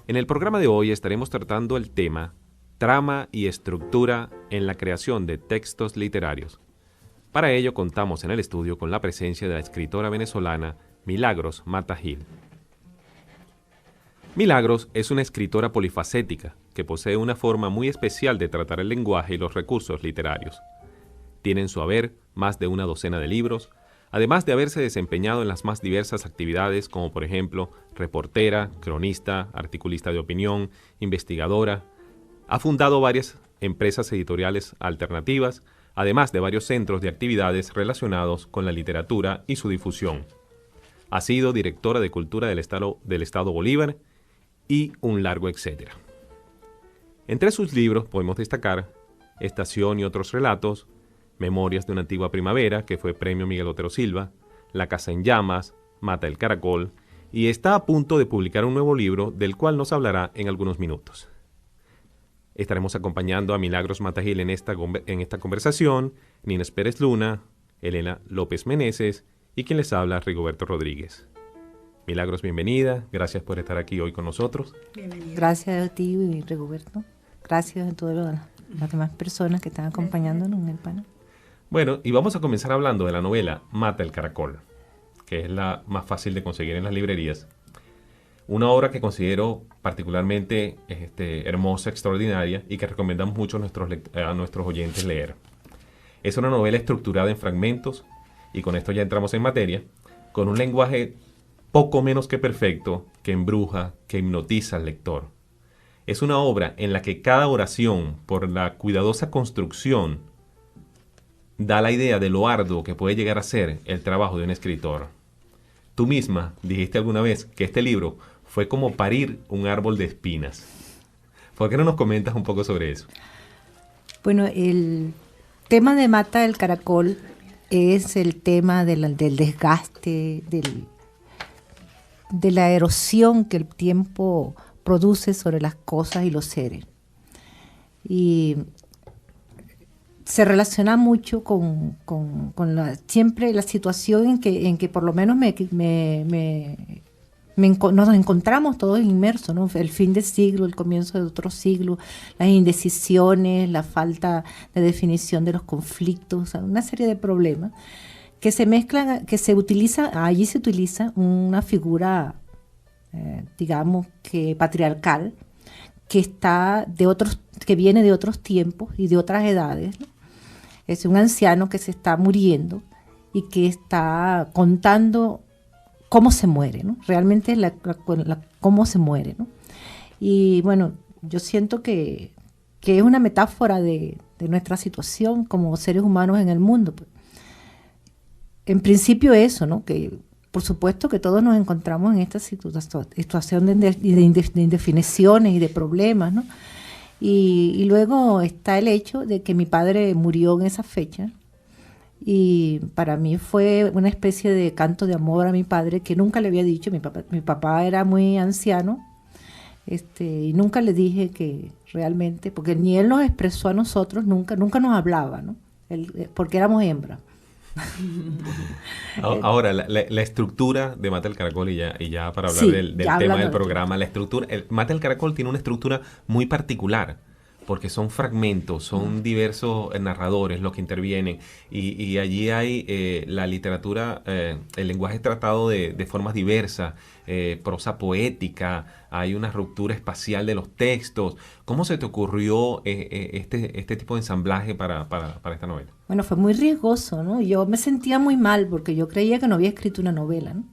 En el programa de hoy estaremos tratando el tema trama y estructura en la creación de textos literarios. Para ello contamos en el estudio con la presencia de la escritora venezolana Milagros Mata Gil. Milagros es una escritora polifacética que posee una forma muy especial de tratar el lenguaje y los recursos literarios. Tiene en su haber más de una docena de libros, además de haberse desempeñado en las más diversas actividades como por ejemplo reportera, cronista, articulista de opinión, investigadora. Ha fundado varias empresas editoriales alternativas, además de varios centros de actividades relacionados con la literatura y su difusión. Ha sido directora de Cultura del Estado Bolívar y un largo etcétera. Entre sus libros podemos destacar Estación y otros relatos, Memorias de una antigua primavera, que fue premio Miguel Otero Silva, La casa en llamas, Mata el caracol, y está a punto de publicar un nuevo libro del cual nos hablará en algunos minutos. Estaremos acompañando a Milagros Mata Gil en esta conversación, Nines Pérez Luna, Elena López Meneses y quien les habla, Rigoberto Rodríguez. Milagros, bienvenida. Gracias por estar aquí hoy con nosotros. Bienvenida. Gracias a ti, Rigoberto. Gracias a todas las demás personas que están acompañándonos en el panel. Bueno, y vamos a comenzar hablando de la novela Mata el caracol, que es la más fácil de conseguir en las librerías. Una obra que considero particularmente hermosa, extraordinaria y que recomendamos mucho a nuestros oyentes leer. Es una novela estructurada en fragmentos, y con esto ya entramos en materia, con un lenguaje poco menos que perfecto, que embruja, que hipnotiza al lector. Es una obra en la que cada oración, por la cuidadosa construcción, da la idea de lo arduo que puede llegar a ser el trabajo de un escritor. Tú misma dijiste alguna vez que este libro fue como parir un árbol de espinas. ¿Por qué no nos comentas un poco sobre eso? Bueno, el tema de Mata el caracol es el tema del desgaste, de la erosión que el tiempo produce sobre las cosas y los seres. Y se relaciona mucho con siempre la situación en que por lo menos nos encontramos todos inmersos, ¿no? El fin de siglo, el comienzo de otro siglo, las indecisiones, la falta de definición de los conflictos, o sea, una serie de problemas que se mezclan, allí se utiliza una figura, digamos, que patriarcal, que viene de otros tiempos y de otras edades, ¿no? Es un anciano que se está muriendo y que está contando cómo se muere, ¿no? Realmente cómo se muere, ¿no? Y bueno, yo siento que es una metáfora de nuestra situación como seres humanos en el mundo. En principio eso, ¿no? Que por supuesto que todos nos encontramos en esta situación de indefiniciones y de problemas, ¿no? Y luego está el hecho de que mi padre murió en esa fecha y para mí fue una especie de canto de amor a mi padre que nunca le había dicho. Mi papá era muy anciano y nunca le dije que realmente, porque ni él nos expresó a nosotros, nunca nos hablaba, ¿no? Porque éramos hembras. Ahora, la estructura de Mata el caracol, y ya para hablar sí, del tema del programa, la estructura, Mata el caracol tiene una estructura muy particular, porque son fragmentos, son diversos narradores los que intervienen, y allí hay la literatura, el lenguaje tratado de formas diversas, prosa poética, hay una ruptura espacial de los textos. ¿Cómo se te ocurrió este tipo de ensamblaje para esta novela? Bueno, fue muy riesgoso, ¿no? Yo me sentía muy mal porque yo creía que no había escrito una novela, ¿no?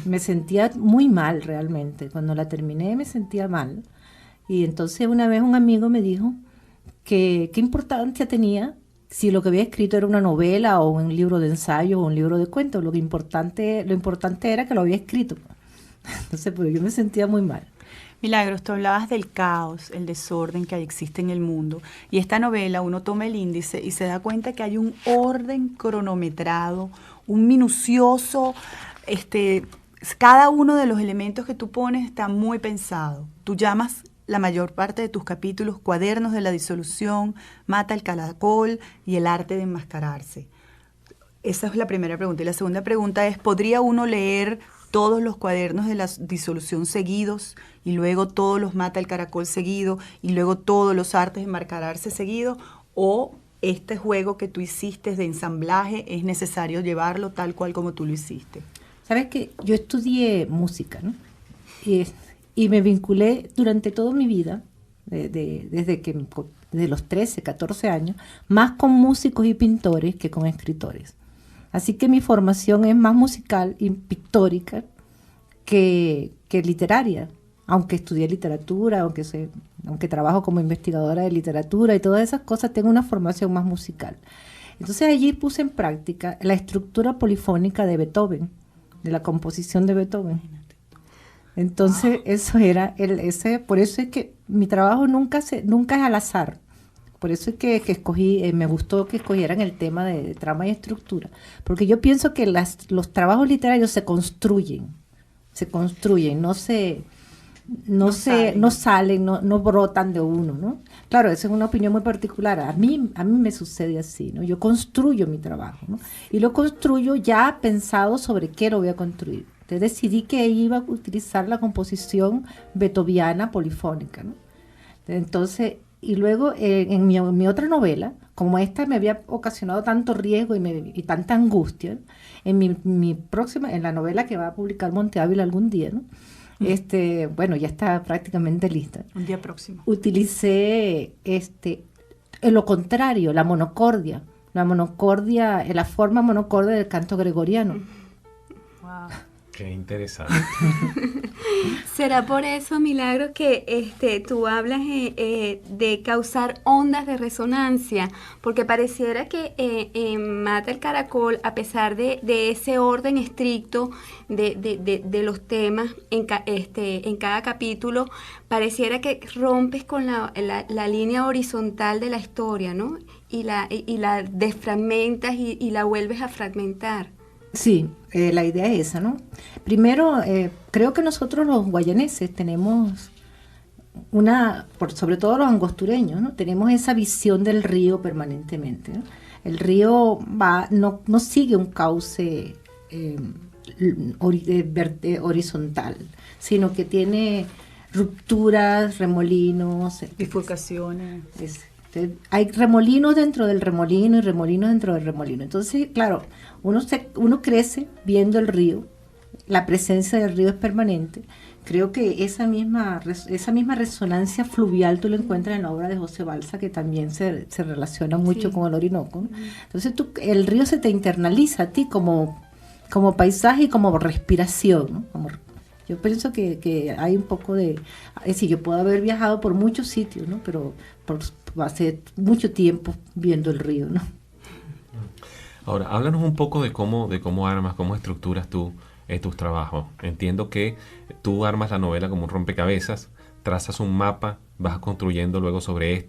Me sentía muy mal realmente. Cuando la terminé me sentía mal. Y entonces una vez un amigo me dijo que qué importancia tenía si lo que había escrito era una novela o un libro de ensayo o un libro de cuentos. Lo importante era que lo había escrito. Entonces, pues yo me sentía muy mal. Milagros, tú hablabas del caos, el desorden que existe en el mundo. Y esta novela, uno toma el índice y se da cuenta que hay un orden cronometrado, un minucioso, cada uno de los elementos que tú pones está muy pensado. Tú llamas la mayor parte de tus capítulos, Cuadernos de la disolución, Mata el caracol y El arte de enmascararse. Esa es la primera pregunta. Y la segunda pregunta es, ¿podría uno leer todos los Cuadernos de la disolución seguidos y luego todos los Mata el caracol seguido y luego todos los artes de enmascararse seguidos? ¿O este juego que tú hiciste de ensamblaje es necesario llevarlo tal cual como tú lo hiciste? Sabes que yo estudié música, ¿no? Y me vinculé durante toda mi vida, desde los 13, 14 años, más con músicos y pintores que con escritores. Así que mi formación es más musical y pictórica que literaria, aunque estudié literatura, aunque trabajo como investigadora de literatura y todas esas cosas, tengo una formación más musical. Entonces allí puse en práctica la estructura polifónica de Beethoven, de la composición de Beethoven. Entonces eso era, por eso es que mi trabajo nunca es al azar. Por eso es que escogí, me gustó que escogieran el tema de trama y estructura, porque yo pienso que los trabajos literarios se construyen, no salen, no brotan de uno, ¿no? Claro, esa es una opinión muy particular. A mí me sucede así, ¿no? Yo construyo mi trabajo, ¿no? Y lo construyo ya pensado sobre qué lo voy a construir. Entonces decidí que iba a utilizar la composición beethoviana polifónica, ¿no? Entonces, y luego en mi otra novela, como esta me había ocasionado tanto riesgo y tanta angustia, en mi próxima, en la novela que va a publicar Monte Ávila algún día, ¿no? Bueno, ya está prácticamente lista. Un día próximo. Utilicé en lo contrario, la monocordia, la forma monocordia del canto gregoriano. Wow. Qué interesante. ¿Será por eso, Milagros, que tú hablas de causar ondas de resonancia? Porque pareciera que Mata el caracol, a pesar de ese orden estricto de los temas en cada capítulo, pareciera que rompes con la línea horizontal de la historia, ¿no? Y la desfragmentas y la vuelves a fragmentar. Sí, la idea es esa, ¿no? Primero, creo que nosotros los guayaneses tenemos sobre todo los angostureños, ¿no? Tenemos esa visión del río permanentemente, ¿no? El río no sigue un cauce horizontal, sino que tiene rupturas, remolinos, bifurcaciones. Hay remolinos dentro del remolino y remolinos dentro del remolino. Entonces, claro, uno crece viendo el río, la presencia del río es permanente. Creo que esa misma resonancia fluvial tú lo encuentras en la obra de José Balsa, que también se relaciona mucho con el Orinoco, ¿no? Entonces el río se te internaliza a ti como paisaje y como respiración, ¿no? Yo pienso que hay un poco de... Es decir, yo puedo haber viajado por muchos sitios, ¿no? Pero hace mucho tiempo viendo el río, ¿no? Ahora, háblanos un poco de cómo armas, cómo estructuras tú tus trabajos. Entiendo que tú armas la novela como un rompecabezas, trazas un mapa, vas construyendo luego sobre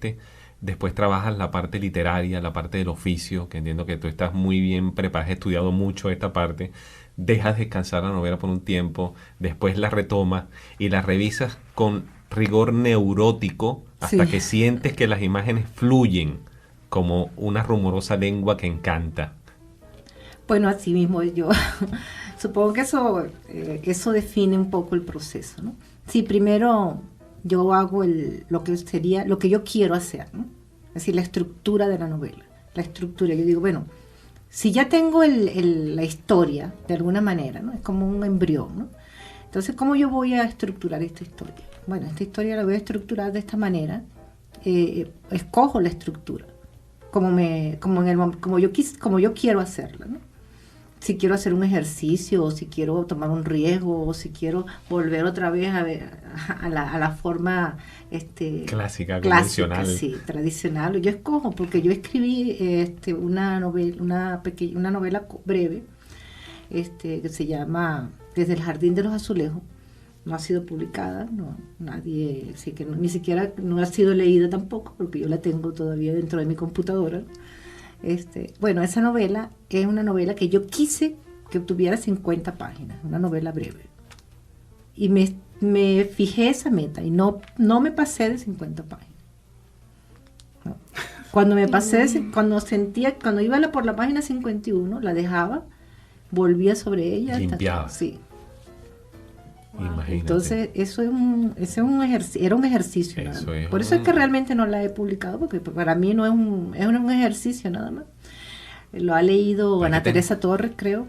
después trabajas la parte literaria, la parte del oficio, que entiendo que tú estás muy bien preparado, has estudiado mucho esta parte, dejas descansar la novela por un tiempo, después la retomas y la revisas con rigor neurótico hasta que sientes que las imágenes fluyen como una rumorosa lengua que encanta. Bueno, así mismo yo supongo que eso define un poco el proceso, ¿no? Sí, primero yo hago lo que yo quiero hacer, ¿no? Es decir, la estructura de la novela, la estructura. Yo digo, bueno, si ya tengo la historia de alguna manera, ¿no? Es como un embrión, ¿no? Entonces, ¿cómo yo voy a estructurar esta historia? Bueno, esta historia la voy a estructurar de esta manera. Escojo la estructura como yo quiero hacerla, ¿no? Si quiero hacer un ejercicio, o si quiero tomar un riesgo, o si quiero volver otra vez a la forma clásica, convencional. Sí, tradicional. Yo escojo, porque yo escribí una novela breve, que se llama Desde el Jardín de los Azulejos. No ha sido publicada, nadie, sí que ni siquiera no ha sido leída tampoco, porque yo la tengo todavía dentro de mi computadora. Bueno, esa novela es una novela que yo quise que tuviera 50 páginas, una novela breve. Y me fijé esa meta y no me pasé de 50 páginas. No. Cuando me pasé, cuando iba por la página 51, la dejaba, volvía sobre ella. Limpiaba. Sí. Imagínate. Entonces, eso es un ejercicio, era un ejercicio. Eso es por eso es que realmente no la he publicado, porque para mí no es un ejercicio nada más. Lo ha leído Ana Teresa Torres, creo,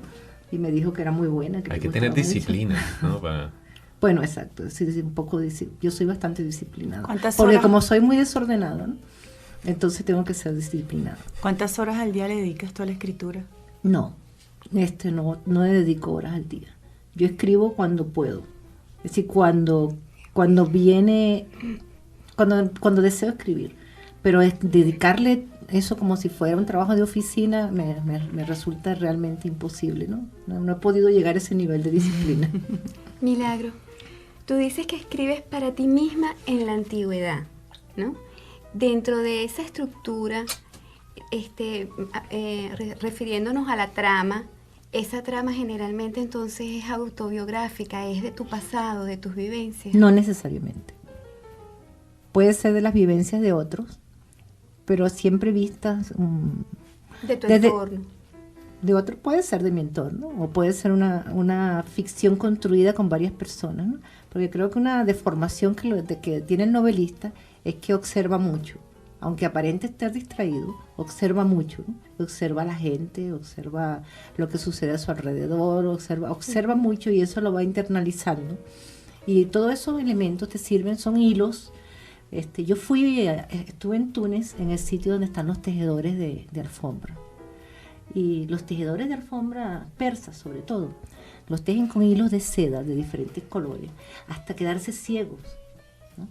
y me dijo que era muy buena. Hay que tener disciplina, ¿no? Bueno, exacto, sí, un poco yo soy bastante disciplinada. ¿Cuántas porque horas? como soy muy desordenada, ¿no? Entonces tengo que ser disciplinada. ¿Cuántas horas al día le dedicas tú a la escritura? No le dedico horas al día. Yo escribo cuando puedo. Es decir, cuando deseo escribir. Pero dedicarle eso como si fuera un trabajo de oficina me resulta realmente imposible, ¿no? No he podido llegar a ese nivel de disciplina. Milagro, tú dices que escribes para ti misma en la antigüedad, ¿no? Dentro de esa estructura, refiriéndonos a la trama, esa trama generalmente entonces es autobiográfica, es de tu pasado, de tus vivencias. No necesariamente. Puede ser de las vivencias de otros, pero siempre vistas de tu entorno. De otro, puede ser de mi entorno, o puede ser una ficción construida con varias personas, ¿no? Porque creo que una deformación que tiene el novelista es que observa mucho. Aunque aparente estar distraído, observa mucho, ¿no? Observa a la gente, observa lo que sucede a su alrededor, observa mucho y eso lo va internalizando. Y todos esos elementos te sirven, son hilos. Yo estuve en Túnez, en el sitio donde están los tejedores de alfombra. Y los tejedores de alfombra persas, sobre todo, los tejen con hilos de seda de diferentes colores, hasta quedarse ciegos, ¿no?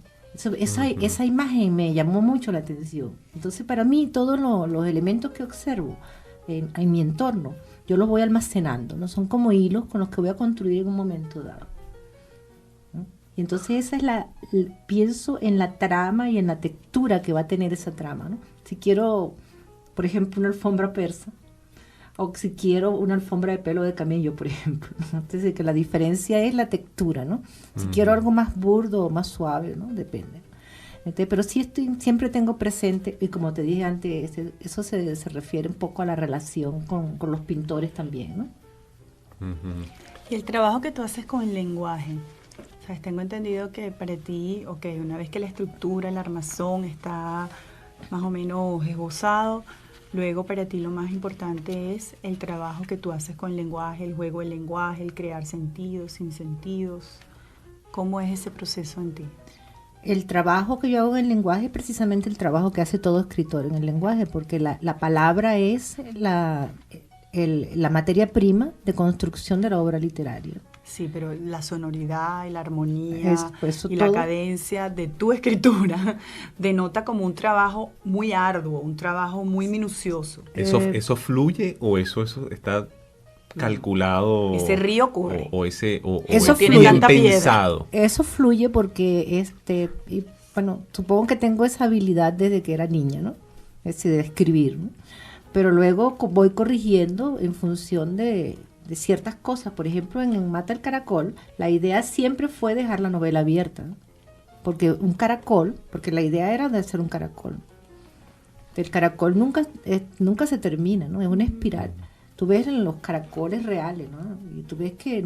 Esa imagen me llamó mucho la atención. Entonces, para mí, todos los elementos que observo en mi entorno, yo los voy almacenando, ¿no? Son como hilos con los que voy a construir en un momento dado, ¿no? Y entonces pienso en la trama y en la textura que va a tener esa trama, ¿no? Si quiero, por ejemplo, una alfombra persa, o si quiero una alfombra de pelo de camello, por ejemplo, ¿no? Entonces, que la diferencia es la textura, ¿no? Si quiero algo más burdo o más suave, ¿no? Depende. Entonces, pero sí siempre tengo presente, y como te dije antes, eso se refiere un poco a la relación con los pintores también, ¿no? Y el trabajo que tú haces con el lenguaje. ¿Sabes? Tengo entendido que para ti, una vez que la estructura, el armazón está más o menos esbozado, luego para ti lo más importante es el trabajo que tú haces con el lenguaje, el juego del lenguaje, el crear sentidos, sin sentidos. ¿Cómo es ese proceso en ti? El trabajo que yo hago en el lenguaje es precisamente el trabajo que hace todo escritor en el lenguaje, porque la palabra es la materia prima de construcción de la obra literaria. Sí, pero la sonoridad y la armonía y todo, la cadencia de tu escritura denota como un trabajo muy arduo, un trabajo muy minucioso. ¿Eso fluye o eso está calculado? Ese río corre. Eso tiene tanta pensado. Eso fluye porque, supongo que tengo esa habilidad desde que era niña, ¿no? Es decir, de escribir, ¿no? Pero luego voy corrigiendo en función de ciertas cosas. Por ejemplo, en Mata el caracol, la idea siempre fue dejar la novela abierta, ¿no? Porque la idea era de hacer un caracol. El caracol nunca se termina, ¿no? Es una espiral. Tú ves los caracoles reales, ¿no? Y tú ves que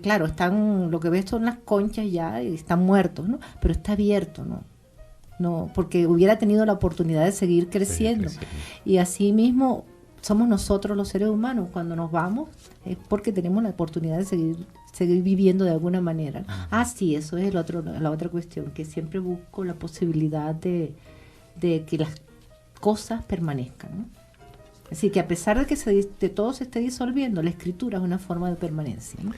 claro, lo que ves son las conchas ya y están muertos, ¿no? Pero está abierto, ¿no? No, porque hubiera tenido la oportunidad de seguir creciendo. Y así mismo somos nosotros los seres humanos. Cuando nos vamos es porque tenemos la oportunidad de seguir viviendo de alguna manera. Sí, eso es la otra cuestión, que siempre busco la posibilidad de que las cosas permanezcan, ¿no? Así que a pesar de que todo se esté disolviendo, la escritura es una forma de permanencia, ¿no?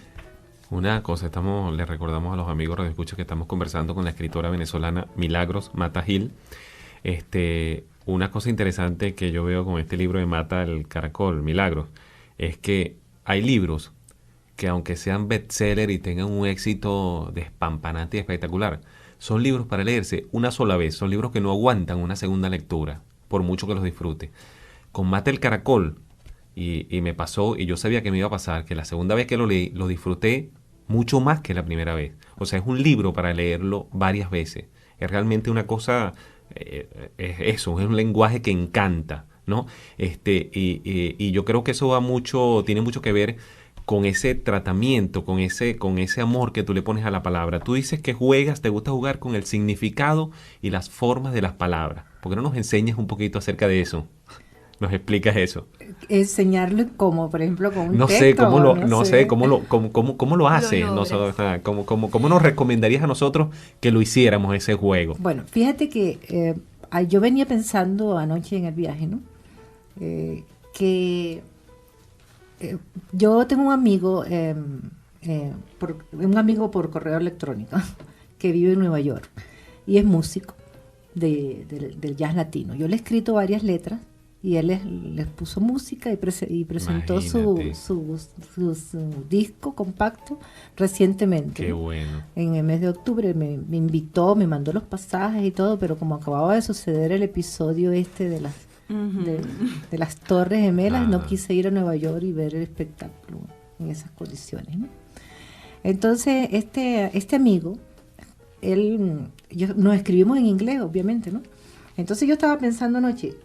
Una cosa, le recordamos a los amigos radioescuchas que estamos conversando con la escritora venezolana Milagros Mata Gil. Una cosa interesante que yo veo con este libro de Mata el caracol, Milagros, es que hay libros que aunque sean bestseller y tengan un éxito despampanante y espectacular, son libros para leerse una sola vez, son libros que no aguantan una segunda lectura, por mucho que los disfrute. Con Mata el caracol, y me pasó, y yo sabía que me iba a pasar, que la segunda vez que lo leí, lo disfruté mucho más que la primera vez. O sea, es un libro para leerlo varias veces. Es realmente una cosa, es eso, es un lenguaje que encanta, ¿no? Y yo creo que eso tiene mucho que ver con ese tratamiento, con ese amor que tú le pones a la palabra. Tú dices que te gusta jugar con el significado y las formas de las palabras. ¿Por qué no nos enseñas un poquito acerca de eso? ¿Nos explicas eso? Enseñarle cómo, por ejemplo, con un No texto. sé cómo lo hace. logras. ¿Cómo nos recomendarías a nosotros que lo hiciéramos ese juego? Bueno, fíjate que yo venía pensando anoche en el viaje, ¿no? Que yo tengo un amigo, por correo electrónico que vive en Nueva York y es músico del jazz latino. Yo le he escrito varias letras y él les puso música y presentó su disco compacto recientemente. Qué bueno. En el mes de octubre me invitó, me mandó los pasajes y todo, pero como acababa de suceder el episodio de las Torres Gemelas, no quise ir a Nueva York y ver el espectáculo en esas condiciones, ¿no? Entonces, este amigo, nos escribimos en inglés, obviamente, ¿no? Entonces yo estaba pensando anoche,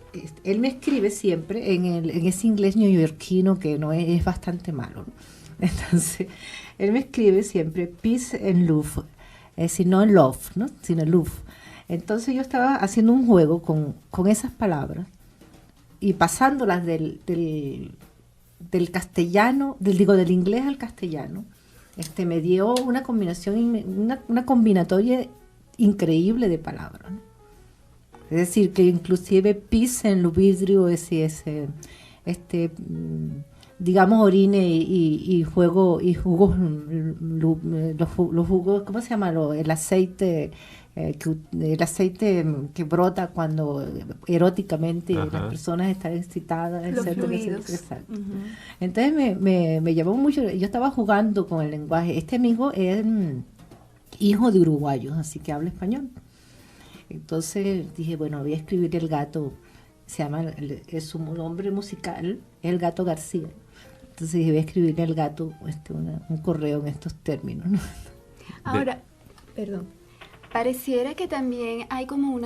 él me escribe siempre en ese inglés neoyorquino que no es bastante malo, ¿no? Entonces, él me escribe siempre peace and love, no love, ¿no? Sino love. Entonces yo estaba haciendo un juego con esas palabras y pasándolas del castellano, del inglés al castellano. Me dio una combinación, una combinatoria increíble de palabras, ¿no? Es decir, que inclusive pis en lo vidrio, digamos, orine y jugos, los jugos, ¿cómo se llama? El aceite que brota cuando eróticamente las personas están excitadas, los etcétera, fluidos. exacto. Entonces me llamó mucho, yo estaba jugando con el lenguaje. Este amigo es hijo de uruguayos, así que habla español. Entonces dije, bueno, voy a escribir el gato, su nombre musical es el Gato García. Entonces dije, voy a escribirle al gato un correo en estos términos, ¿no? Ahora, perdón, pareciera que también hay como un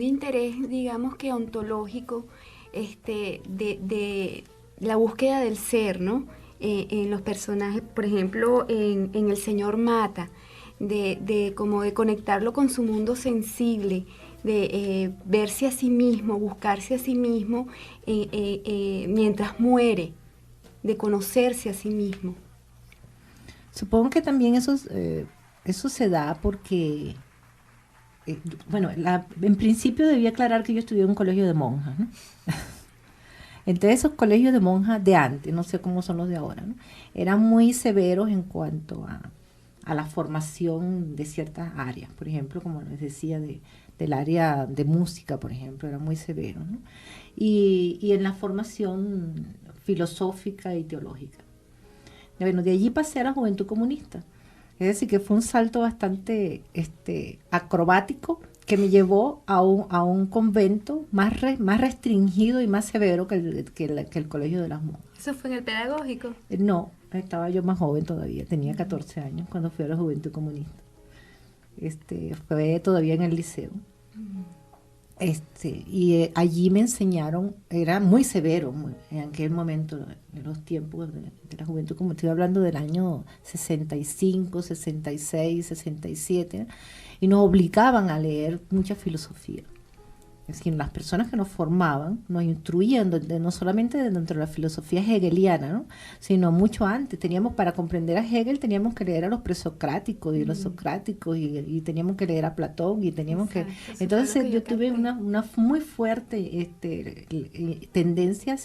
interés, digamos que ontológico, de la búsqueda del ser, ¿no? En los personajes, por ejemplo, en el señor Mata, de conectarlo con su mundo sensible, de verse a sí mismo, buscarse a sí mismo mientras muere, de conocerse a sí mismo. Supongo que también eso se da porque, en principio debía aclarar que yo estudié en un colegio de monjas, ¿no? Entonces esos colegios de monjas de antes, no sé cómo son los de ahora, ¿no? Eran muy severos en cuanto a la formación de ciertas áreas, por ejemplo, como les decía, del área de música, por ejemplo, era muy severo, ¿no? Y en la formación filosófica y teológica. Bueno, de allí pasé a la Juventud Comunista, es decir, que fue un salto bastante acrobático que me llevó a un convento más restringido y más severo que el Colegio de las Monjas. ¿Eso fue en el pedagógico? No, estaba yo más joven todavía, tenía 14 años cuando fui a la Juventud Comunista. Fue todavía en el liceo. Y allí me enseñaron, era muy severo en aquel momento, en los tiempos de la Juventud Comunista. Estoy hablando del año 65, 66, 67, y nos obligaban a leer mucha filosofía. Es decir, las personas que nos formaban nos instruían no solamente dentro de la filosofía hegeliana, ¿no? Sino mucho antes. Para comprender a Hegel teníamos que leer a los presocráticos y los socráticos y teníamos que leer a Platón y teníamos Entonces yo tuve una muy fuerte tendencia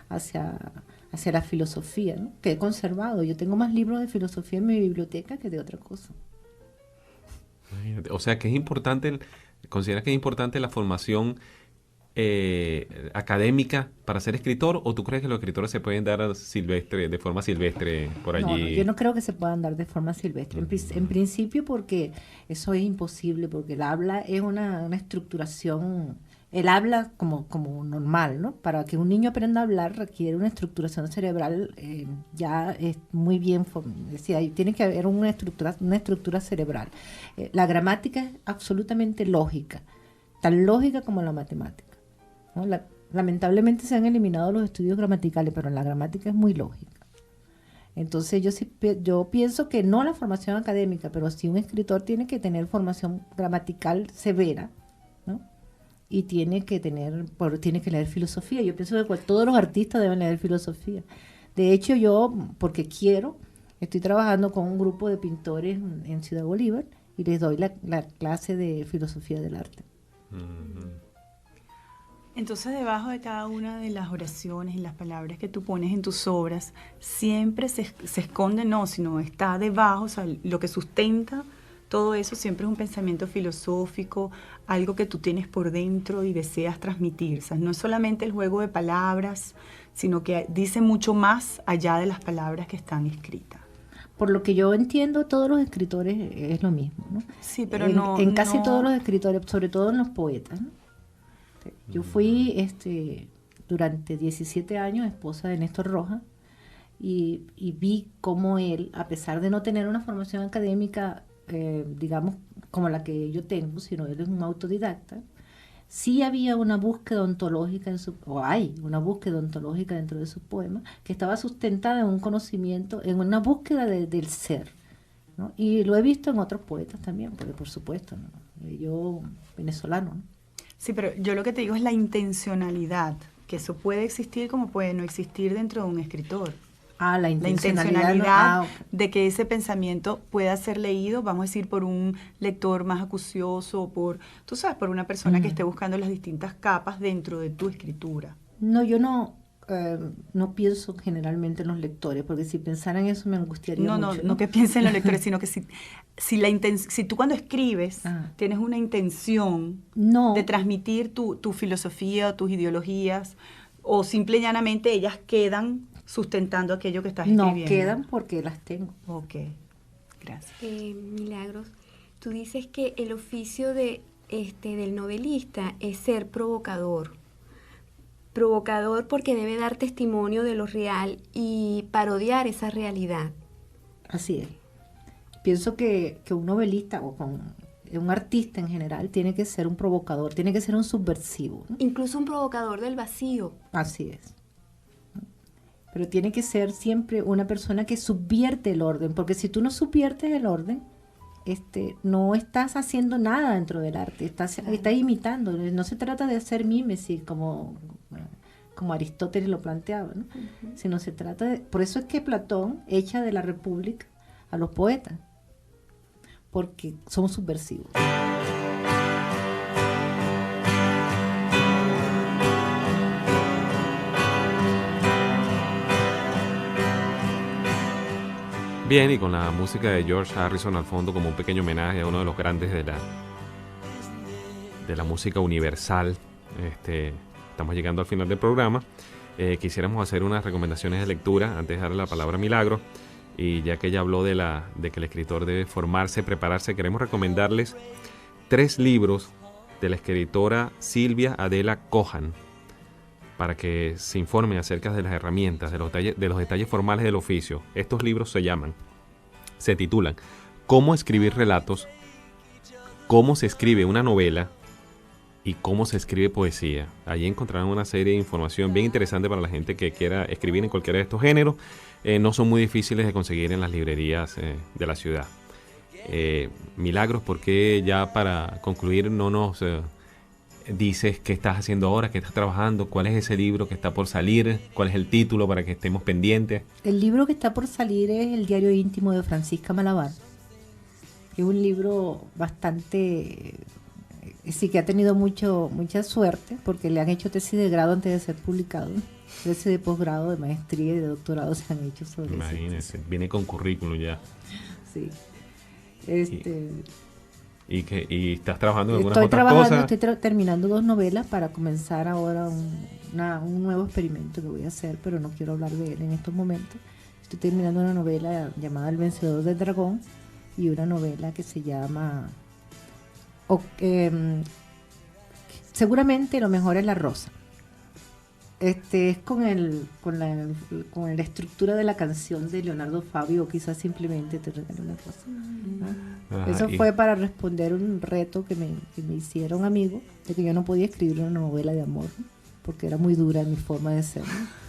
hacia la filosofía, ¿no? Que he conservado. Yo tengo más libros de filosofía en mi biblioteca que de otra cosa. O sea que es importante, ¿consideras que es importante la formación académica para ser escritor, o tú crees que los escritores se pueden dar de forma silvestre por allí? No, yo no creo que se puedan dar de forma silvestre. En principio, porque eso es imposible, porque el habla es una estructuración él habla como normal, ¿no? Para que un niño aprenda a hablar requiere una estructuración cerebral ya es muy bien, decía, tiene que haber una estructura cerebral. La gramática es absolutamente lógica, tan lógica como la matemática, ¿no? Lamentablemente se han eliminado los estudios gramaticales, pero la gramática es muy lógica. Entonces yo pienso que no la formación académica, pero sí un escritor tiene que tener formación gramatical severa, ¿no? Y tiene que leer filosofía. Yo pienso que todos los artistas deben leer filosofía. De hecho, yo, porque estoy trabajando con un grupo de pintores en Ciudad Bolívar y les doy la clase de filosofía del arte. Entonces, debajo de cada una de las oraciones y las palabras que tú pones en tus obras, siempre se esconde, no, sino está debajo, o sea, lo que sustenta todo eso siempre es un pensamiento filosófico, algo que tú tienes por dentro y deseas transmitir. O sea, no es solamente el juego de palabras, sino que dice mucho más allá de las palabras que están escritas. Por lo que yo entiendo, todos los escritores es lo mismo, ¿no? Sí, pero en casi todos los escritores, sobre todo en los poetas, ¿no? Yo fui durante 17 años esposa de Néstor Rojas y vi cómo él, a pesar de no tener una formación académica, digamos, como la que yo tengo, sino él es un autodidacta, sí había una búsqueda ontológica hay una búsqueda ontológica dentro de sus poemas que estaba sustentada en un conocimiento, en una búsqueda del ser, ¿no? Y lo he visto en otros poetas también, porque por supuesto, ¿no? Yo venezolano, ¿no? Sí, pero yo lo que te digo es la intencionalidad, que eso puede existir como puede no existir dentro de un escritor. La intencionalidad de que ese pensamiento pueda ser leído, vamos a decir, por un lector más acucioso, por una persona que esté buscando las distintas capas dentro de tu escritura. No, yo no pienso generalmente en los lectores, porque si pensara en eso me angustiaría mucho. No que piensen en los lectores, sino que si tú cuando escribes tienes una intención de transmitir tu filosofía o tus ideologías, o simple y llanamente ellas quedan sustentando aquello que estás escribiendo. No, quedan porque las tengo. Ok, gracias. Milagros, tú dices que el oficio del novelista es ser provocador porque debe dar testimonio de lo real y parodiar esa realidad. Así es. Pienso que un novelista o un artista en general tiene que ser un provocador, tiene que ser un subversivo, ¿no? Incluso un provocador del vacío. Así es. Pero tiene que ser siempre una persona que subvierte el orden, porque si tú no subviertes el orden, no estás haciendo nada dentro del arte, estás imitando. No se trata de hacer mímesis como Aristóteles lo planteaba, ¿no? Sino se trata de... Por eso es que Platón echa de la República a los poetas, porque son subversivos. Bien, y con la música de George Harrison al fondo como un pequeño homenaje a uno de los grandes de la música universal, estamos llegando al final del programa. Quisiéramos hacer unas recomendaciones de lectura antes de darle la palabra a Milagro, y ya que ella habló de que el escritor debe formarse, prepararse, queremos recomendarles 3 libros de la escritora Silvia Adela Cohan, para que se informen acerca de las herramientas, de los detalles formales del oficio. Estos libros se titulan Cómo escribir relatos, Cómo se escribe una novela y Cómo se escribe poesía. Allí encontrarán una serie de información bien interesante para la gente que quiera escribir en cualquiera de estos géneros. No son muy difíciles de conseguir en las librerías de la ciudad. Milagros, ¿por qué ya para concluir no nos... dices qué estás haciendo ahora, qué estás trabajando, cuál es ese libro que está por salir, cuál es el título para que estemos pendientes? El libro que está por salir es El diario íntimo de Francisca Malabar. Es un libro bastante... sí que ha tenido mucha suerte, porque le han hecho tesis de grado antes de ser publicado. Tesis de posgrado, de maestría y de doctorado se han hecho sobre eso. Imagínense, viene con currículum ya. Sí. ¿Y estás trabajando en algunas otras cosas? Estoy terminando 2 novelas para comenzar ahora un nuevo experimento que voy a hacer, pero no quiero hablar de él en estos momentos. Estoy terminando una novela llamada El vencedor del dragón y una novela que se llama seguramente lo mejor es la rosa. Es con la estructura de la canción de Leonardo Fabio, quizás simplemente te regalo una rosa. Eso fue para responder un reto que me hicieron amigos, de que yo no podía escribir una novela de amor, ¿no? Porque era muy dura mi forma de ser, ¿no?